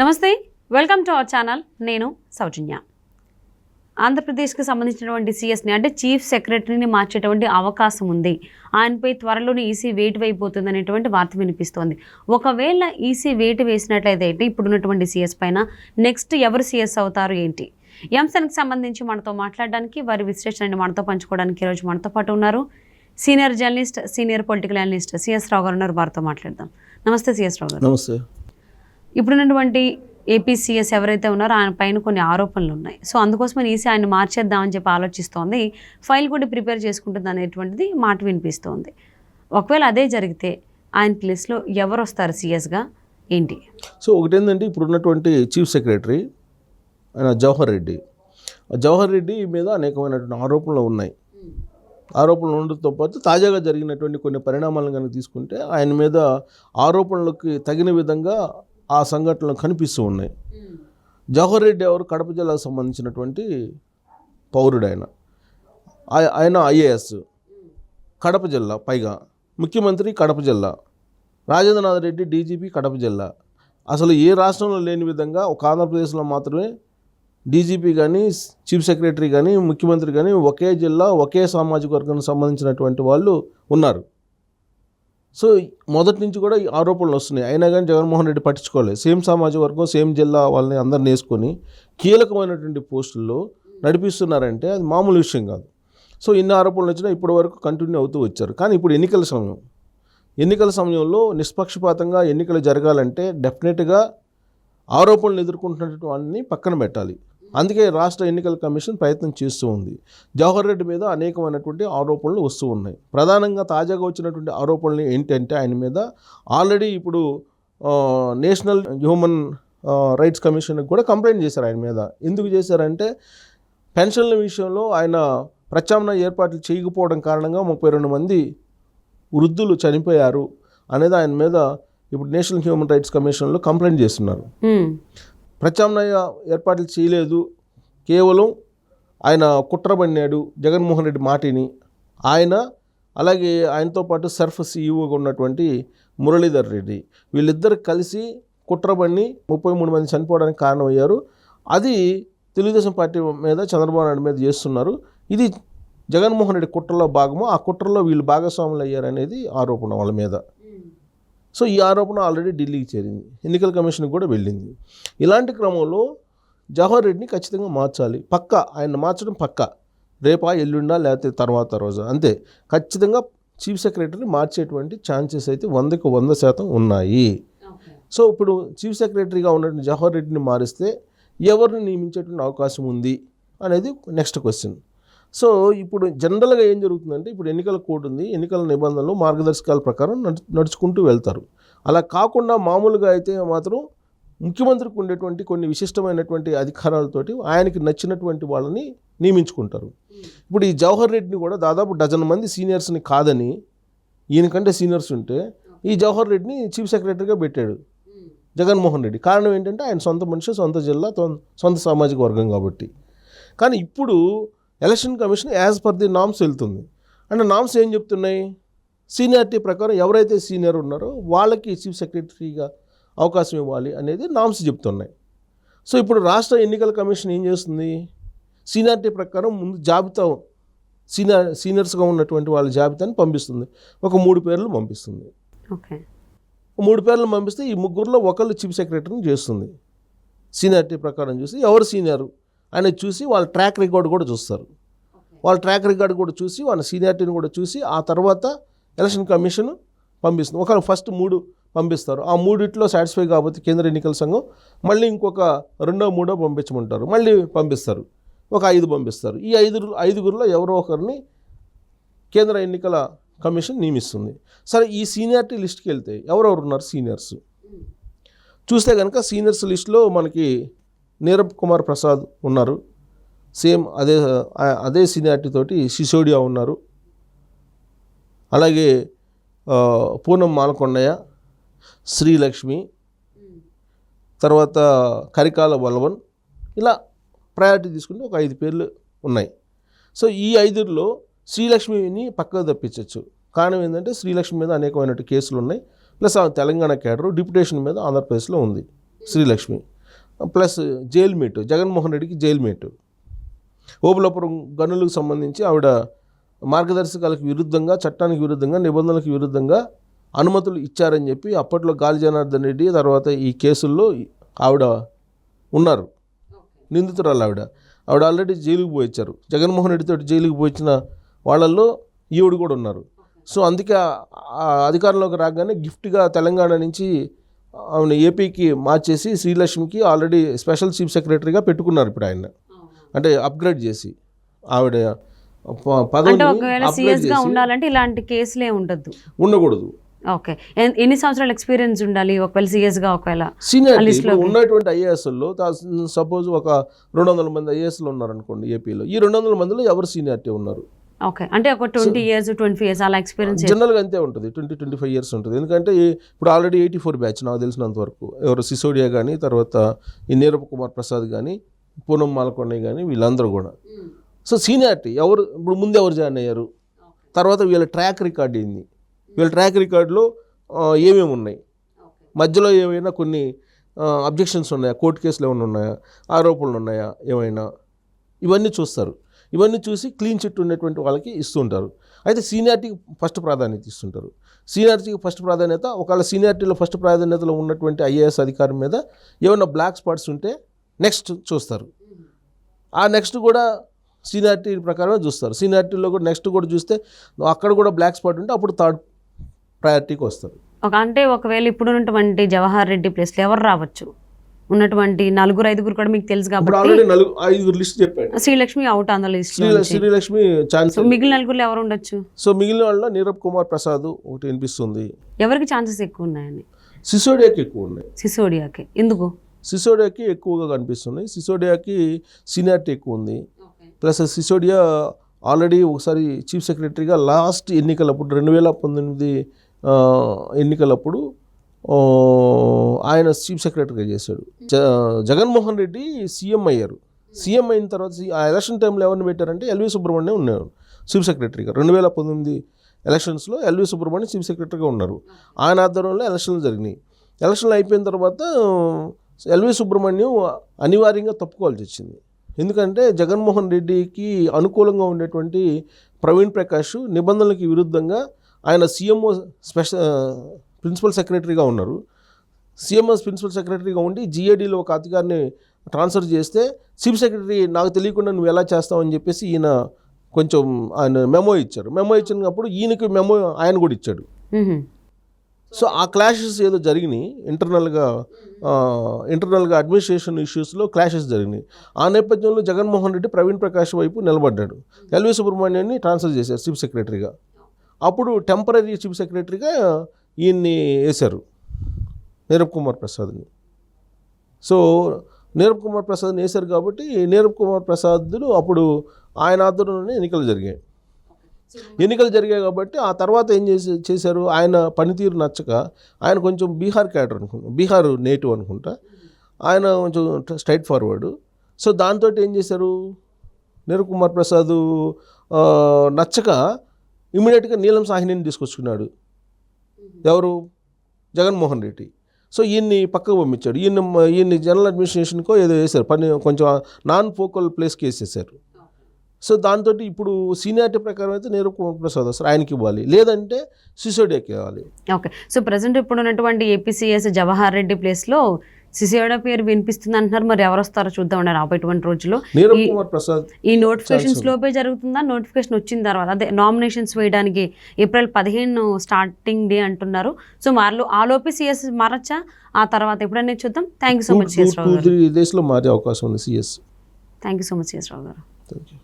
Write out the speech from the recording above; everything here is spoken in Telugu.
నమస్తే, వెల్కమ్ టు అవర్ ఛానల్. నేను సౌజన్య. ఆంధ్రప్రదేశ్కి సంబంధించినటువంటి సిఎస్ని అంటే చీఫ్ సెక్రటరీని మార్చేటువంటి అవకాశం ఉంది. ఆయనపై త్వరలోనే ఈసీ వేటు వేయబోతుంది అనేటువంటి వార్త వినిపిస్తోంది. ఒకవేళ ఈసీ వేటు వేసినట్లయితే ఇప్పుడున్నటువంటి సిఎస్ పైన నెక్స్ట్ ఎవరు సిఎస్ అవుతారు ఏంటి? ఈ అంశానికి సంబంధించి మనతో మాట్లాడడానికి, వారి విశ్లేషణని మనతో పంచుకోవడానికి ఈరోజు మనతో పాటు ఉన్నారు senior journalist, senior political analyst CS Rao గారు ఉన్నారు. వారితో మాట్లాడదాం. నమస్తే సిఎస్ రావు గారు. నమస్తే. ఇప్పుడున్నటువంటి ఏపీసీఎస్ ఎవరైతే ఉన్నారో ఆయన పైన కొన్ని ఆరోపణలు ఉన్నాయి. సో అందుకోసమని ఈసీ ఆయన మార్చేద్దామని చెప్పి ఆలోచిస్తోంది. ఫైల్ కూడా ప్రిపేర్ చేసుకుంటుంది అనేటువంటిది మాట వినిపిస్తోంది. ఒకవేళ అదే జరిగితే ఆయన ప్లేస్లో ఎవరు వస్తారు సిఎస్గా ఏంటి? సో ఒకటేంటంటే ఇప్పుడు ఉన్నటువంటి చీఫ్ సెక్రటరీ ఆయన జవహర్ రెడ్డి మీద అనేకమైనటువంటి ఆరోపణలు ఉన్నాయి. ఆరోపణలు ఉండడంతో పాటు తాజాగా జరిగినటువంటి కొన్ని పరిణామాలను కనుక తీసుకుంటే ఆయన మీద ఆరోపణలకు తగిన విధంగా ఆ సంఘటనలు కనిపిస్తూ ఉన్నాయి. జవహర్ రెడ్డి ఎవరు? కడప జిల్లాకు సంబంధించినటువంటి పౌరుడు. ఆయన ఐఏఎస్, కడప జిల్లా, పైగా ముఖ్యమంత్రి కడప జిల్లా, రాజేంద్రనాథ్ రెడ్డి డీజీపీ కడప జిల్లా. అసలు ఏ రాష్ట్రంలో లేని విధంగా ఒక ఆంధ్రప్రదేశ్లో మాత్రమే డీజీపీ కానీ, చీఫ్ సెక్రటరీ కానీ, ముఖ్యమంత్రి కానీ ఒకే జిల్లా, ఒకే సామాజిక వర్గానికి సంబంధించినటువంటి వాళ్ళు ఉన్నారు. సో మొదటి నుంచి కూడా ఈ ఆరోపణలు వస్తున్నాయి. అయినా కానీ జగన్మోహన్ రెడ్డి పట్టించుకోలేదు. సేమ్ సామాజిక వర్గం, సేమ్ జిల్లా వాళ్ళని అందరిని వేసుకొని కీలకమైనటువంటి పోస్టుల్లో నడిపిస్తున్నారంటే అది మామూలు విషయం కాదు. సో ఇన్ని ఆరోపణలు వచ్చినా ఇప్పటి వరకు కంటిన్యూ అవుతూ వచ్చారు. కానీ ఇప్పుడు ఎన్నికల సమయంలో నిష్పక్షపాతంగా ఎన్నికలు జరగాలంటే డెఫినెట్గా ఆరోపణలు ఎదుర్కొంటున్నటువంటి వాళ్ళని పక్కన పెట్టాలి. అందుకే రాష్ట్ర ఎన్నికల కమిషన్ ప్రయత్నం చేస్తూ ఉంది. జవహర్ రెడ్డి మీద అనేకమైనటువంటి ఆరోపణలు వస్తూ ఉన్నాయి. ప్రధానంగా తాజాగా వచ్చినటువంటి ఆరోపణలు ఏంటంటే ఆయన మీద ఆల్రెడీ ఇప్పుడు నేషనల్ హ్యూమన్ రైట్స్ కమిషన్కి కూడా కంప్లైంట్ చేశారు ఆయన మీద. ఎందుకు చేశారంటే పెన్షన్ల విషయంలో ఆయన ప్రత్యామ్నాయ ఏర్పాట్లు చేయకపోవడం కారణంగా 32 మంది వృద్ధులు చనిపోయారు అనేది ఆయన మీద ఇప్పుడు నేషనల్ హ్యూమన్ రైట్స్ కమిషన్లో కంప్లైంట్ చేస్తున్నారు. ప్రత్యామ్నాయ ఏర్పాట్లు చేయలేదు, కేవలం ఆయన కుట్రబడినాడు జగన్మోహన్ రెడ్డి మాటిని. ఆయన అలాగే ఆయనతో పాటు సర్ఫ్ సీఈఓగా ఉన్నటువంటి మురళీధర్ రెడ్డి, వీళ్ళిద్దరు కలిసి కుట్రబడి 33 మంది చనిపోవడానికి కారణమయ్యారు. అది తెలుగుదేశం పార్టీ మీద, చంద్రబాబు నాయుడు మీద చేస్తున్నారు. ఇది జగన్మోహన్ రెడ్డి కుట్రలో భాగము. ఆ కుట్రలో వీళ్ళు భాగస్వాములు అయ్యారనేది ఆరోపణ వాళ్ళ మీద. సో ఈ ఆరోపణ ఆల్రెడీ ఢిల్లీకి చేరింది, ఎన్నికల కమిషన్కి కూడా వెళ్ళింది. ఇలాంటి క్రమంలో జవహర్ రెడ్డిని ఖచ్చితంగా మార్చాలి. ఆయన మార్చడం పక్కా. రేపా, ఎల్లుండా, లేకపోతే తర్వాత రోజు, అంతే. ఖచ్చితంగా చీఫ్ సెక్రటరీని మార్చేటువంటి ఛాన్సెస్ అయితే 100కు 100% ఉన్నాయి. సో ఇప్పుడు చీఫ్ సెక్రటరీగా ఉన్నటువంటి జవహర్ రెడ్డిని మారిస్తే ఎవరిని నియమించేటువంటి అవకాశం ఉంది అనేది నెక్స్ట్ క్వశ్చన్. సో ఇప్పుడు జనరల్గా ఏం జరుగుతుందంటే ఇప్పుడు ఎన్నికల కోడ్ ఉంది, ఎన్నికల నిబంధనలు, మార్గదర్శకాల ప్రకారం నడుచుకుంటూ వెళ్తారు. అలా కాకుండా మామూలుగా అయితే మాత్రం ముఖ్యమంత్రికి ఉండేటువంటి కొన్ని విశిష్టమైనటువంటి అధికారాలతోటి ఆయనకి నచ్చినటువంటి వాళ్ళని నియమించుకుంటారు. ఇప్పుడు ఈ జవహర్ రెడ్డిని కూడా దాదాపు 12 మంది సీనియర్స్ని కాదని, ఈయనకంటే సీనియర్స్ ఉంటే ఈ జవహర్ రెడ్డిని చీఫ్ సెక్రటరీగా పెట్టాడు జగన్మోహన్ రెడ్డి. కారణం ఏంటంటే ఆయన సొంత మనిషి, సొంత జిల్లా, సొంత సామాజిక వర్గం కాబట్టి. కానీ ఇప్పుడు election commission as per the norms వెళ్తుంది. అంటే నామ్స్ ఏం చెప్తున్నాయి? సీనియారిటీ ప్రకారం ఎవరైతే సీనియర్ ఉన్నారో వాళ్ళకి చీఫ్ సెక్రటరీగా అవకాశం ఇవ్వాలి అనేది నామ్స్ చెప్తున్నాయి. సో ఇప్పుడు రాష్ట్ర ఎన్నికల కమిషన్ ఏం చేస్తుంది? సీనియారిటీ ప్రకారం ముందు జాబితా, సీనియర్స్గా ఉన్నటువంటి వాళ్ళ జాబితాని పంపిస్తుంది. ఒక 3 పేర్లు పంపిస్తుంది. 3 పేర్లు పంపిస్తే ఈ ముగ్గురులో ఒకళ్ళు చీఫ్ సెక్రటరీని చేస్తుంది. సీనియారిటీ ప్రకారం చూసి ఎవరు సీనియరు అనేది చూసి వాళ్ళ ట్రాక్ రికార్డు కూడా చూస్తారు. వాళ్ళ ట్రాక్ రికార్డు కూడా చూసి వాళ్ళ సీనియారిటీని కూడా చూసి ఆ తర్వాత ఎలక్షన్ కమిషన్ పంపిస్తుంది. ఒక ఫస్ట్ 3 పంపిస్తారు. ఆ 3 సాటిస్ఫై కాకపోతే కేంద్ర ఎన్నికల సంఘం మళ్ళీ ఇంకొక 2వ 3వ పంపించమంటారు. మళ్ళీ పంపిస్తారు. ఒక 5 పంపిస్తారు. ఈ 5గురిలో ఎవరో ఒకరిని కేంద్ర ఎన్నికల కమిషన్ నియమిస్తుంది. సరే, ఈ సీనియారిటీ లిస్ట్కి వెళ్తే ఎవరెవరు ఉన్నారు సీనియర్స్ చూస్తే కనుక సీనియర్స్ లిస్టులో మనకి నీరబ్ కుమార్ ప్రసాద్ ఉన్నారు. సేమ్ అదే సీనియారిటీ తోటి సిసోడియా ఉన్నారు. అలాగే పూనం మాలకొండయ్య, శ్రీలక్ష్మి, తర్వాత కరికాల వల్వన్, ఇలా ప్రయారిటీ తీసుకుంటే ఒక 5 పేర్లు ఉన్నాయి. సో ఈ 5లో శ్రీలక్ష్మిని పక్కకు తప్పించవచ్చు. కారణం ఏంటంటే శ్రీలక్ష్మి మీద అనేకమైనటువంటి కేసులు ఉన్నాయి. ప్లస్ ఆ తెలంగాణ క్యాడరు డిప్యుటేషన్ మీద ఆంధ్రప్రదేశ్లో ఉంది. Srilakshmi, plus jailmate, Jaganmohan రెడ్డికి జైల్ మేట్. ఓబులాపురం గనులకు సంబంధించి ఆవిడ మార్గదర్శకాలకు విరుద్ధంగా, చట్టానికి విరుద్ధంగా, నిబంధనలకు విరుద్ధంగా అనుమతులు ఇచ్చారని చెప్పి అప్పట్లో గాలి జనార్దన్ రెడ్డి, తర్వాత ఈ కేసుల్లో ఆవిడ ఉన్నారు, నిందితురాలు ఆవిడ ఆల్రెడీ జైలుకి పోయించారు. జగన్మోహన్ రెడ్డితో జైలుకి పోయించిన వాళ్ళల్లో ఈవిడ కూడా ఉన్నారు. సో అందుకే అధికారంలోకి రాగానే గిఫ్ట్గా తెలంగాణ నుంచి ఆవిడ ఏపీకి మార్చేసి శ్రీలక్ష్మికి ఆల్రెడీ స్పెషల్ చీఫ్ సెక్రటరీగా పెట్టుకున్నారు. ఇప్పుడు ఆయన అంటే అప్గ్రేడ్ చేసి ఆవిడ అంటే ఒకవేళ సీఎస్ గా ఉండాలంటే ఇలాంటి కేసులే ఉండకూడదు. ఓకే, ఎన్ని సంవత్సరాల ఎక్స్పీరియన్స్ ఉండాలి ఒకవేళ సీఎస్ గా? ఒకవేళ సీనియర్ ఉన్నటువంటి ఐఏఎస్లో సపోజ్ ఒక 200 మంది ఐఏఎస్లు ఉన్నారు అనుకోండి ఏపీలో, ఈ 200 మందిలో ఎవరు సీనియారిటీ ఉన్నారు? ఓకే, అంటే ఒక 20 years 25 years అలా ఎక్స్పీరియన్స్ జనరల్గా అంతే ఉంటుంది, 20-25 years ఉంటుంది. ఎందుకంటే ఇప్పుడు ఆల్రెడీ 84 బ్యాచ్ నాకు తెలిసినంత వరకు, ఎవరు సిసోడియా కానీ, తర్వాత ఈ నీరబ్ కుమార్ ప్రసాద్ కానీ, పూనం మాలకొండ కానీ, వీళ్ళందరూ కూడా. సో సీనియారిటీ ఎవరు, ఇప్పుడు ముందు ఎవరు జాయిన్ అయ్యారు, తర్వాత వీళ్ళ ట్రాక్ రికార్డ్ ఏంది, వీళ్ళ ట్రాక్ రికార్డులో ఏమేమి ఉన్నాయి, మధ్యలో ఏమైనా కొన్ని అబ్జెక్షన్స్ ఉన్నాయా, కోర్టు కేసులు ఏమైనా ఉన్నాయా, ఆరోపణలు ఉన్నాయా ఏమైనా, ఇవన్నీ చూస్తారు. ఇవన్నీ చూసి క్లీన్ చిట్ ఉన్నటువంటి వాళ్ళకి ఇస్తుంటారు. అయితే సీనియారిటీకి ఫస్ట్ ప్రాధాన్యత ఇస్తుంటారు. సీనియారిటీకి ఫస్ట్ ప్రాధాన్యత, ఒకవేళ సీనియారిటీలో ఫస్ట్ ప్రాధాన్యతలో ఉన్నటువంటి ఐఏఎస్ అధికారి మీద ఏమైనా బ్లాక్ స్పాట్స్ ఉంటే నెక్స్ట్ చూస్తారు. ఆ నెక్స్ట్ కూడా సీనియారిటీ ప్రకారమే చూస్తారు. సీనియారిటీలో కూడా నెక్స్ట్ కూడా చూస్తే అక్కడ కూడా బ్లాక్ స్పాట్ ఉంటే అప్పుడు థర్డ్ ప్రయారిటీకి వస్తారు. అంటే ఒకవేళ ఇప్పుడు ఉన్నటువంటి జవహర్ రెడ్డి ప్లేస్లో ఎవరు రావచ్చు? ఉన్నటువంటి 4-5 కూడా మీకు తెలుసు కాబట్టి ఆల్రెడీ 5 లిస్ట్ చెప్పాడు. Srilakshmi out on the list. Srilakshmi chance. మిగిలిన 9 ఎవరు ఉండొచ్చు? సో మిగిలిన వాళ్ళ నీరబ్ కుమార్ ప్రసాద్ ఒకటి వినిపిస్తుంది. ఎవరికి ఛాన్సెస్ ఎక్కువ ఉన్నాయని? సిసోడియాకి ఎక్కువ ఉన్నాయి. సిసోడియాకి ఎందుకు? సిసోడియాకి ఎక్కువగా కనిపిస్తున్నాయి. సిసోడియాకి సీనియారిటీ ఎక్కువ ఉంది. ప్లస్ సిసోడియా ఆల్రెడీ ఒకసారి చీఫ్ సెక్రటరీగా లాస్ట్ ఎన్నికలప్పుడు 2019 ఎన్నికలప్పుడు ఆయన చీఫ్ సెక్రటరీగా చేశాడు. జగన్మోహన్ రెడ్డి సీఎం అయ్యారు. సీఎం అయిన తర్వాత ఆ ఎలక్షన్ టైంలో ఎవరిని పెట్టారంటే ఎల్వి సుబ్రహ్మణ్యం ఉన్నారు చీఫ్ సెక్రటరీగా. 2019 ఎలక్షన్స్లో ఎల్వి సుబ్రహ్మణ్యం చీఫ్ సెక్రటరీగా ఉన్నారు. ఆయన ఆధ్వర్యంలో ఎలక్షన్లు జరిగినాయి. ఎలక్షన్లు అయిపోయిన తర్వాత ఎల్వి సుబ్రహ్మణ్యం అనివార్యంగా తప్పుకోవాల్సి వచ్చింది. ఎందుకంటే జగన్మోహన్ రెడ్డికి అనుకూలంగా ఉండేటువంటి ప్రవీణ్ ప్రకాష్ నిబంధనలకు విరుద్ధంగా ఆయన సీఎంఓ ప్రిన్సిపల్ సెక్రటరీగా ఉన్నారు. సీఎంఎస్ ప్రిన్సిపల్ సెక్రటరీగా ఉండి జిఏడీలో ఒక అధికారిని ట్రాన్స్ఫర్ చేస్తే చీఫ్ సెక్రటరీ నాకు తెలియకుండా నువ్వు ఎలా చేస్తావు అని చెప్పేసి ఈయన కొంచెం ఆయన మెమో ఇచ్చారు. మెమో ఇచ్చినప్పుడు ఈయనకి మెమో ఆయన కూడా ఇచ్చాడు. సో ఆ క్లాషెస్ ఏదో జరిగినాయి ఇంటర్నల్గా అడ్మినిస్ట్రేషన్ ఇష్యూస్లో క్లాషెస్ జరిగినాయి. ఆ నేపథ్యంలో జగన్మోహన్ రెడ్డి ప్రవీణ్ ప్రకాష్ వైపు నిలబడ్డాడు. ఎల్వి సుబ్రహ్మణ్యాన్ని ట్రాన్స్ఫర్ చేశారు చీఫ్ సెక్రటరీగా. అప్పుడు టెంపరీ చీఫ్ సెక్రటరీగా ఈయన్ని వేశారు, నీరబ్ కుమార్ ప్రసాద్ని. సో నీరబ్ కుమార్ ప్రసాద్ని వేశారు కాబట్టి నీరబ్ కుమార్ ప్రసాద్ను అప్పుడు ఆయన ఆధ్వర్యంలోనే ఎన్నికలు జరిగాయి కాబట్టి ఆ తర్వాత ఏం చేశారు, ఆయన పనితీరు నచ్చక ఆయన కొంచెం బీహార్ క్యాడర్ అనుకుంటా, బీహార్ నేటివ్ అనుకుంటా, ఆయన కొంచెం స్ట్రైట్ ఫార్వర్డ్. సో దాంతో ఏం చేశారు, నీరబ్ కుమార్ ప్రసాద్ నచ్చక ఇమీడియట్గా నీలం సాహ్నిని తీసుకొచ్చుకున్నాడు. ఎవరు? జగన్మోహన్ రెడ్డి. సో ఈయన్ని పక్కకు పంపించాడు. ఈయన్ని జనరల్ అడ్మినిస్ట్రేషన్కో ఏదో వేశారు, పని కొంచెం నాన్ ఫోకల్ ప్లేస్కి వేసేసారు. సో దాంతో ఇప్పుడు సీనియారిటీ ప్రకారం అయితే నీరబ్ కుమార్ ప్రసాద్ వస్తారు, ఆయనకి ఇవ్వాలి, లేదంటే సిసోడియాకి ఇవ్వాలి. ఓకే, సో ప్రజెంట్ ఇప్పుడు ఉన్నటువంటి ఏపీసీఎస్ జవహర్ రెడ్డి ప్లేస్లో సిసోడియా పేరు వినిపిస్తుంది అంటున్నారు. మరి ఎవరు వస్తారో చూద్దాం రాబోయేటువంటి రోజుల్లో. నీరబ్ కుమార్ ప్రసాద్ ఈ నోటిఫికేషన్ స్లోపే జరుగుతుందా? నోటిఫికేషన్ వచ్చిన తర్వాత అదే నామినేషన్స్ వేయడానికి April 15 స్టార్టింగ్ డే అంటున్నారు. సో ఆలోపే సిఎస్ మారచ్చా? ఆ తర్వాత ఎప్పుడైనా చూద్దాం. Thank you so much CS Rao గారు. 2-3 daysలో మారే అవకాశం ఉంది CS. Thank you so much CS Rao గారు. Thank you.